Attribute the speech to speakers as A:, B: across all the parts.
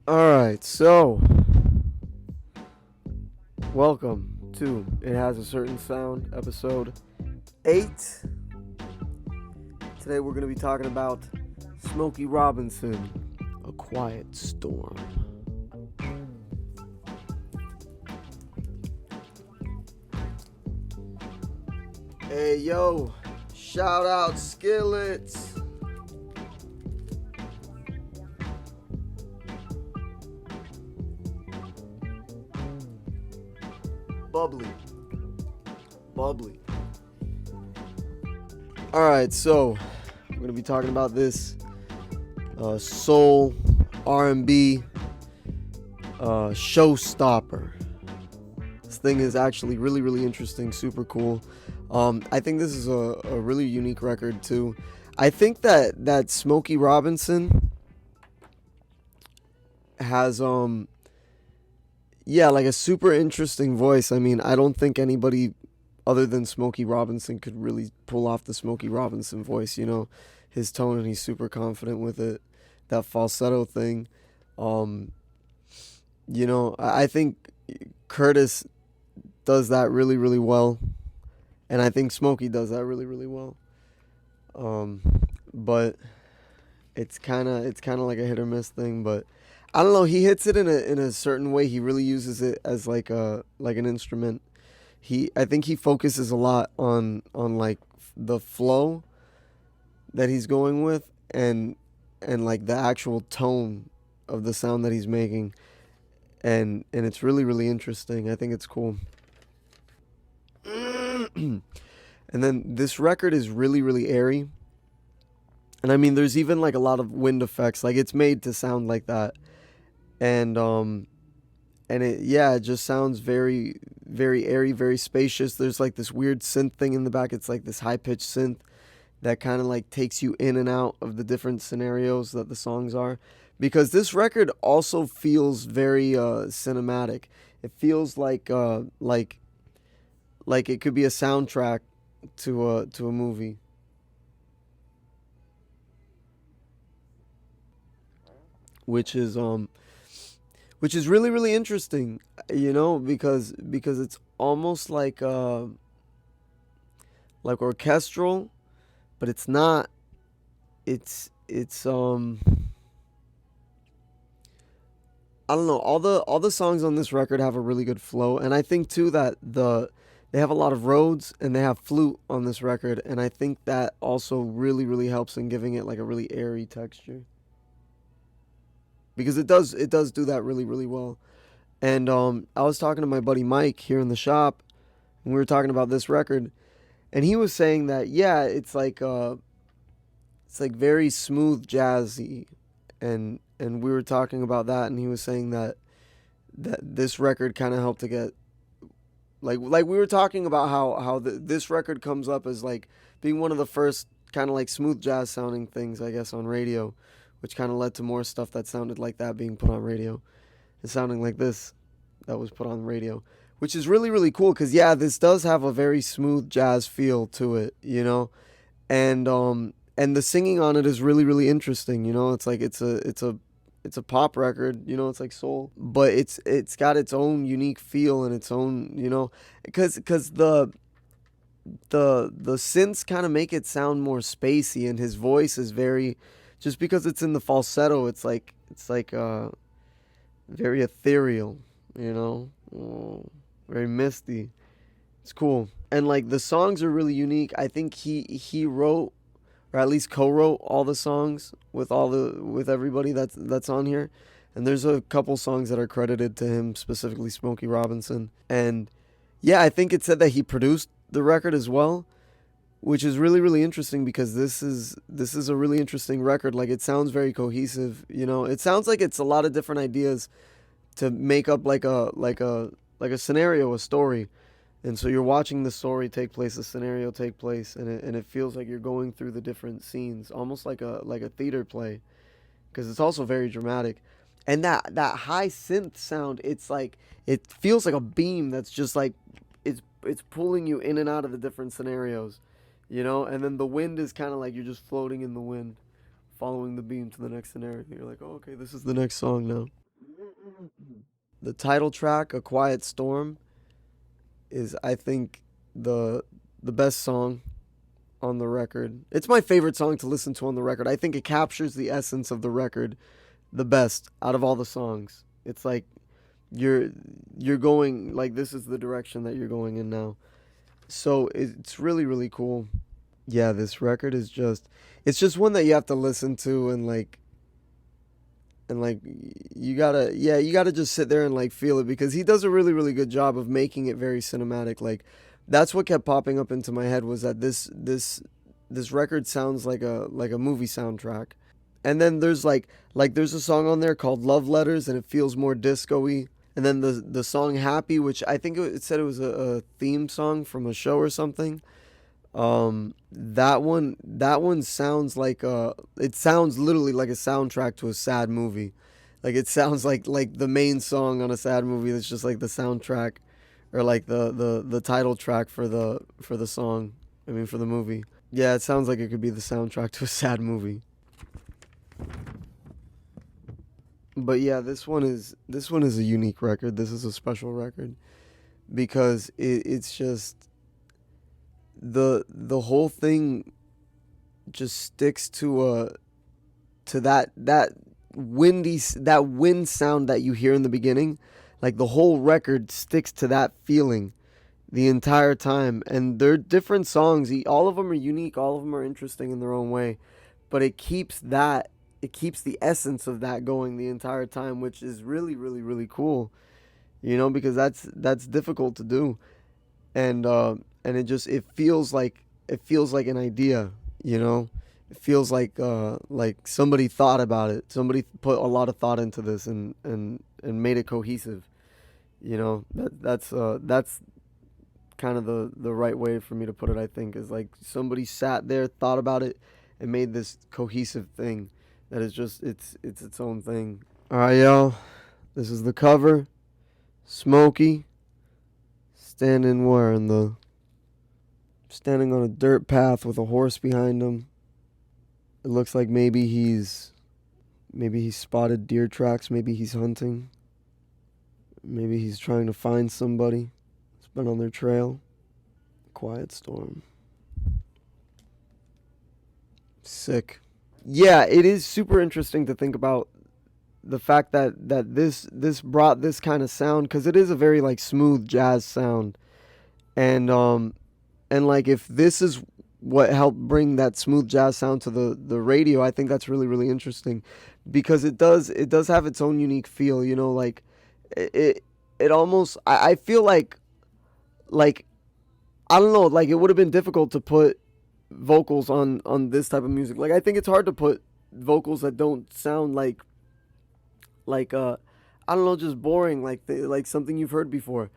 A: Alright, so welcome to It Has a Certain Sound, episode 8. Today we're going to be talking about Smokey Robinson, A Quiet Storm. Hey yo, shout out Skillets. Bubbly. Alright, so we're going to be talking about this soul, R&B, showstopper. This thing is actually really interesting, super cool. I think this is a really unique record too. I think that Smokey Robinson has like a super interesting voice. I mean, I don't think anybody other than Smokey Robinson could really pull off the Smokey Robinson voice, his tone, and he's super confident with it. That falsetto thing. I think Curtis does that really well, and I think Smokey does that really well. But it's kind of like a hit or miss thing, but I don't know, he hits it in a certain way. He really uses it as like an instrument. I think he focuses a lot on like the flow that he's going with, and like the actual tone of the sound that he's making, and it's really interesting. I think it's cool. And then this record is really airy, and I mean there's even like a lot of wind effects. Like it's made to sound like that, and it just sounds very airy, very spacious. There's like this weird synth thing in the back. It's like this high pitched synth that kind of like takes you in and out of the different scenarios that the songs are, because this record also feels very cinematic. It feels like it could be a soundtrack to a movie. which is um which is really interesting, because it's almost like orchestral, but it's not. It's I don't know. All the songs on this record have a really good flow, and I think too that they have a lot of Rhodes and they have flute on this record, and I think that also really helps in giving it like a really airy texture, because it does do that really well. And I was talking to my buddy Mike here in the shop, and we were talking about this record, and he was saying that yeah, it's like very smooth jazzy, and we were talking about that, and he was saying that this record kind of helped to get like we were talking about how this record comes up as like being one of the first kind of like smooth jazz sounding things, I guess, on radio, which kind of led to more stuff that sounded like that being put on radio and sounding like this that was put on radio, which is really cool, because yeah, this does have a very smooth jazz feel to it, and the singing on it is really interesting. It's like it's a pop record. It's like soul, but it's got its own unique feel and its own, because the synths kind of make it sound more spacey, and his voice is very, just because it's in the falsetto, it's like very ethereal, very misty. It's cool. And like the songs are really unique. I think he wrote, or at least co-wrote, all the songs with everybody that's on here. And there's a couple songs that are credited to him, specifically Smokey Robinson. And yeah, I think it said that he produced the record as well, which is really interesting, because this is a really interesting record. Like it sounds very cohesive. It sounds like it's a lot of different ideas to make up like a scenario, a story. And so you're watching the story take place, the scenario take place, and it feels like you're going through the different scenes, almost like a theater play, because it's also very dramatic. And that high synth sound, it's like it feels like a beam that's just like it's pulling you in and out of the different scenarios, And then the wind is kind of like you're just floating in the wind, following the beam to the next scenario. You're like, oh, okay, this is the next song now. The title track, "A Quiet Storm," is I think the the best song on the record. It's my favorite song to listen to on the record. I think it captures the essence of the record the best out of all the songs. It's like you're you're going like this is the direction that you're going in now. So it's really really cool. Yeah, this record is just it's just one that you have to listen to and like you gotta yeah you gotta just sit there and like feel it because he does a really really good job of making it very cinematic. Like that's what kept popping up into my head was that this record sounds like a movie soundtrack. And then there's a song on there called Love Letters and it feels more disco-y. And then the song Happy, which I think it said it was a theme song from a show or something. That one sounds like it sounds literally like a soundtrack to a sad movie. Like it sounds like the main song on a sad movie that's just like the soundtrack or like the title track for the song. I mean for the movie. Yeah, it sounds like it could be the soundtrack to a sad movie. But yeah, this one is a unique record. This is a special record because it's just the whole thing just sticks to that wind sound that you hear in the beginning. Like the whole record sticks to that feeling the entire time, and they're different songs. All of them are unique. All of them are interesting in their own way, but it keeps the essence of that going the entire time, which is really really really cool. Because that's difficult to do, and it feels like an idea. You know, it feels like somebody thought about it. Somebody put a lot of thought into this and made it cohesive. That's kind of the right way for me to put it. I think is like somebody sat there, thought about it, and made this cohesive thing that is just it's its own thing. All right, y'all. This is the cover. Smokey standing where in the standing on a dirt path with a horse behind him. It looks like maybe he's spotted deer tracks, maybe he's hunting, maybe he's trying to find somebody that's been on their trail. Quiet storm. Sick. Yeah, it is super interesting to think about the fact that this brought this kind of sound cuz it is a very like smooth jazz sound. And like if this is what helped bring that smooth jazz sound to the radio, I think that's really really interesting because it does have its own unique feel, like it it almost I feel like I don't know, like it would have been difficult to put vocals on this type of music. Like I think it's hard to put vocals that don't sound like I don't know, just boring, like something you've heard before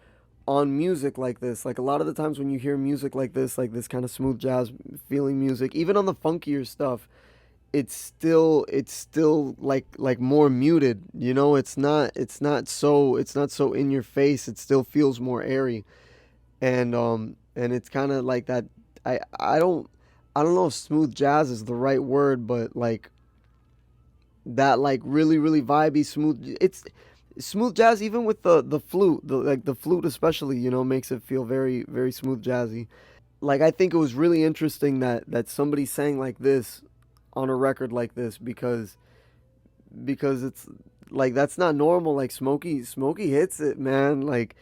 A: on music like this. Like a lot of the times when you hear music like this kind of smooth jazz feeling music, even on the funkier stuff, it's still like more muted. It's not so in your face. It still feels more airy, and it's kind of like that. I don't know if smooth jazz is the right word, but like that like really really vibey smooth. It's smooth jazz even with the flute, the flute especially, makes it feel very very smooth jazzy. Like I think it was really interesting that somebody sang like this on a record like this because it's like that's not normal. Like Smokey hits it, man. Like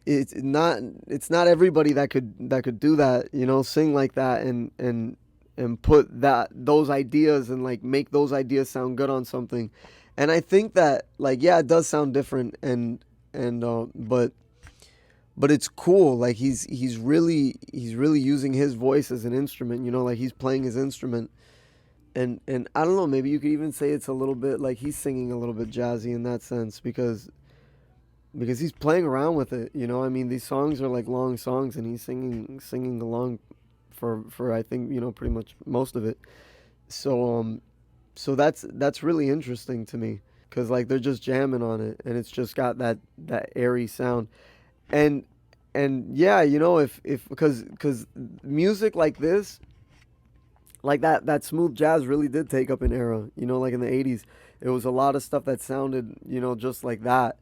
A: it's not it's not everybody that could do that, sing like that and put those ideas and like make those ideas sound good on something. And I think that like yeah, it does sound different but it's cool. Like he's really using his voice as an instrument, like he's playing his instrument. And I don't know, maybe you could even say it's a little bit like he's singing a little bit jazzy in that sense because he's playing around with it. I mean, these songs are like long songs, and he's singing along for I think pretty much most of it. So that's really interesting to me because like they're just jamming on it, and it's just got that airy sound. And yeah, if because music like this, like that smooth jazz really did take up an era. Like in the '80s, it was a lot of stuff that sounded just like that,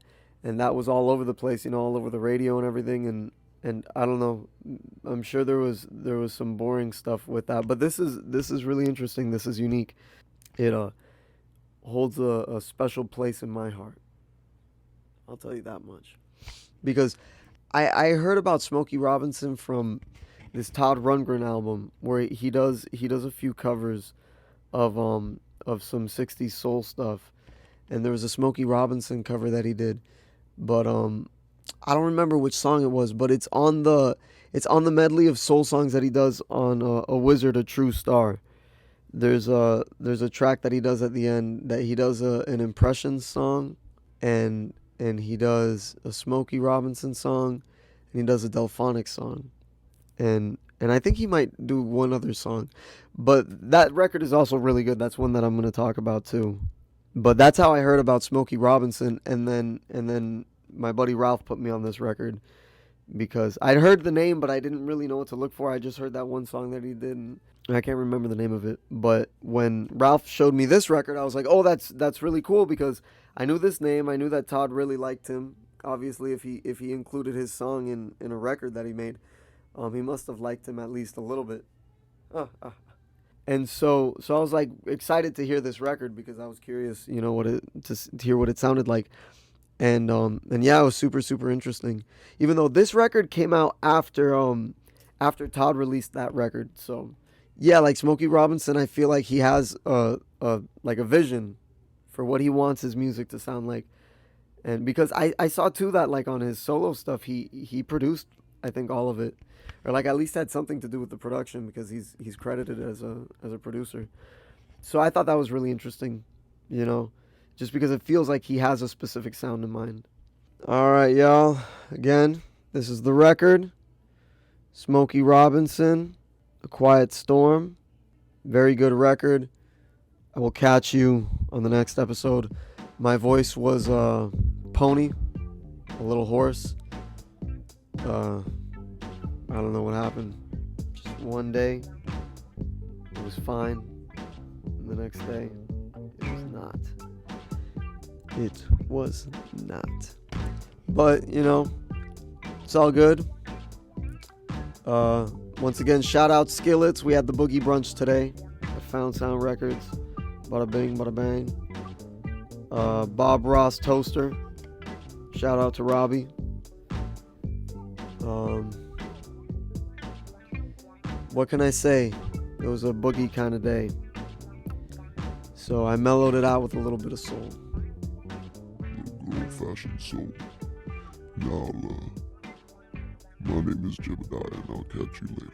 A: and that was all over the place, all over the radio and everything. And I don't know, I'm sure there was some boring stuff with that, but this is really interesting. This is unique. It holds a special place in my heart. I'll tell you that much. Because I heard about Smokey Robinson from this Todd Rundgren album where he does a few covers of some 60s soul stuff, and there was a Smokey Robinson cover that he did, but I don't remember which song it was, but it's on the medley of soul songs that he does on A Wizard, a True Star. There's a track that he does at the end that he does an impression song, and he does a Smokey Robinson song, and he does a Delphonics song, and I think he might do one other song, but that record is also really good. That's one that I'm gonna talk about too. But that's how I heard about Smokey Robinson, and then my buddy Ralph put me on this record because I'd heard the name, but I didn't really know what to look for. I just heard that one song that he did, and I can't remember the name of it. But when Ralph showed me this record, I was like, "Oh, that's really cool," because I knew this name. I knew that Todd really liked him. Obviously, if he included his song in a record that he made, he must have liked him at least a little bit. And so I was like excited to hear this record because I was curious, to hear what it sounded like. And yeah, it was super super interesting. Even though this record came out after Todd released that record, so yeah, like Smokey Robinson, I feel like he has a vision for what he wants his music to sound like. And because I saw too that like on his solo stuff, he produced, I think, all of it, or like at least had something to do with the production because he's credited as a producer. So I thought that was really interesting, you know, just because it feels like he has a specific sound in mind. All right, y'all. Again, this is the record. Smokey Robinson, A Quiet Storm. Very good record. I will catch you on the next episode. My voice was pony, a little hoarse. I don't know what happened. Just one day, it was fine. And the next day, it was not. It was not. But, it's all good. Once again, shout out Skillets. We had the Boogie Brunch today at Found Sound Records. Bada bing, bada bang. Bob Ross Toaster. Shout out to Robbie. What can I say? It was a boogie kind of day. So I mellowed it out with a little bit of soul.
B: Good old-fashioned soul. Y'all, my name is Jebediah, and I'll catch you later.